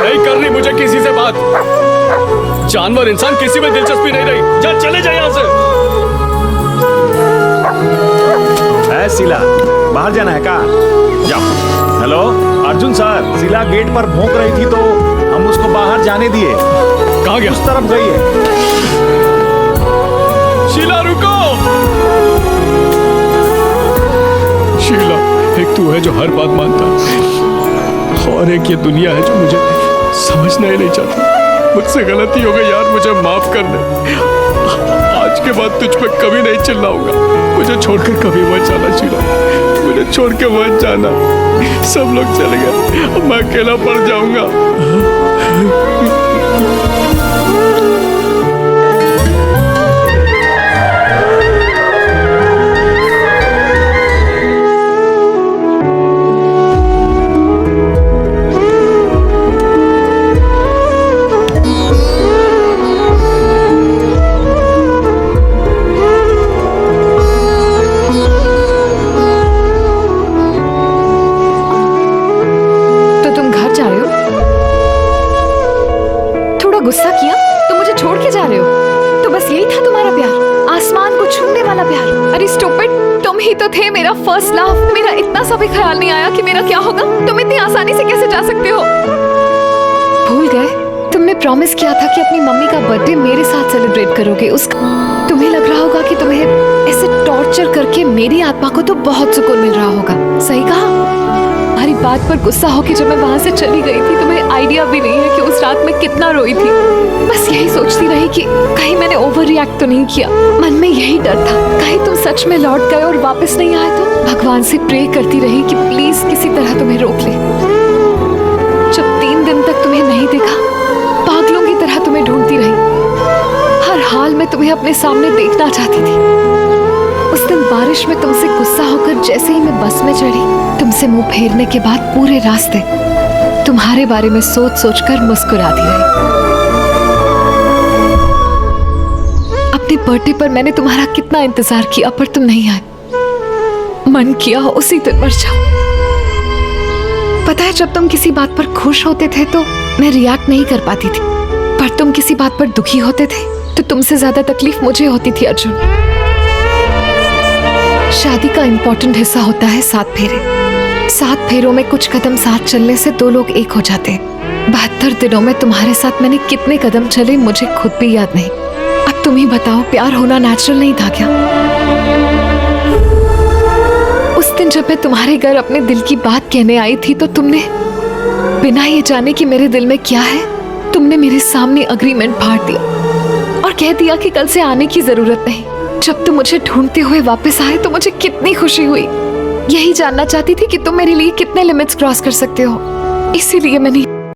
नहीं करनी मुझे किसी से बात। जानवर इंसान किसी में दिलचस्पी नहीं रही। जा चले जाए यहाँ से। शीला, बाहर जाना है क्या? जाओ। Hello Arjun sir, Sheela gate पर भौंक रही थी तो हम उसको बाहर जाने दिए। कहाँ गया? उस तरफ गई है। शीला रुको। शीला, एक तू है जो हर बात मानता और एक ये दुनिया है जो मुझे समझना ही नहीं चाहती। मुझसे गलती हो गई यार, मुझे माफ कर दे। आज के बाद तुझ पे कभी नहीं चिल्लाऊंगा। मुझे छोड़कर कभी मत जाना शीला, मुझे छोड़ के मत जाना। सब लोग चले गए, अब मैं अकेला पड़ जाऊंगा। गुस्सा किया तो मुझे छोड़ के जा रहे हो? तो बस यही था तुम्हारा प्यार, आसमान को छूने वाला प्यार? अरे स्टूपिड, तुम ही तो थे मेरा फर्स्ट लव। मेरा इतना सा भी ख्याल नहीं आया कि मेरा क्या होगा? तुम इतनी आसानी से कैसे जा सकते हो? भूल गए? तुमने प्रॉमिस किया था कि अपनी मम्मी का बर्थडे मेरे साथ सेलिब्रेट करोगे। उसका तुम्हें लग रहा होगा कि तुम्हें ऐसे टॉर्चर करके मेरी आत्मा को तो बहुत सुकून मिल रहा होगा। सही कहा। हमारी बात पर गुस्सा होकर जब मैं वहां से चली गई थी, तुम्हें आइडिया भी नहीं है कि उस रात में कितना रोई थी। बस यही सोचती रही कि कहीं मैंने ओवर रिएक्ट तो नहीं किया। मन में यही डर था, कहीं तुम सच में लौट गए और वापस नहीं आए तो। भगवान से प्रे करती रही कि प्लीज किसी तरह तुम्हें रोक ले। जब 3 दिन तक तुम्हें नहीं देखा, पागलों की तरह तुम्हें ढूंढती रही। हर हाल में तुम्हें अपने सामने देखना चाहती थी। उस दिन बारिश में तुमसे गुस्सा होकर जैसे ही मैं बस में चढ़ी, तुमसे मुंह फेरने के बाद पूरे रास्ते तुम्हारे बारे में सोच सोचकर मुस्कुराती रही। अपने बर्थडे पर मैंने तुम्हारा कितना इंतजार किया पर तुम नहीं आए। मन किया उसी दिन मर जाओ। पता है, जब तुम किसी बात पर खुश होते थे तो मैं रिएक्ट नहीं कर पाती थी, पर तुम किसी बात पर दुखी होते थे तो तुमसे ज्यादा तकलीफ मुझे होती थी अर्जुन। शादी का इम्पोर्टेंट हिस्सा होता है 7 फेरे। 7 फेरों में कुछ कदम साथ चलने से 2 लोग एक हो जाते हैं। 72 दिनों में तुम्हारे साथ मैंने कितने कदम चले मुझे खुद भी याद नहीं। अब तुम ही बताओ, प्यार होना नेचुरल नहीं था क्या? उस दिन जब मैं तुम्हारे घर अपने दिल की बात कहने आई थी तो तुमने बिना ये जाने कि मेरे दिल में क्या है, तुमने मेरे सामने अग्रीमेंट फाड़ दिया और कह दिया कि कल से आने की जरूरत नहीं। जब तुम मुझे ढूंढते हुए वापस आए तो मुझे कितनी खुशी हुई। यही जानना चाहती थी कि तुम मेरे लिए कितने लिमिट्स क्रॉस कर सकते हो। इसीलिए मैंने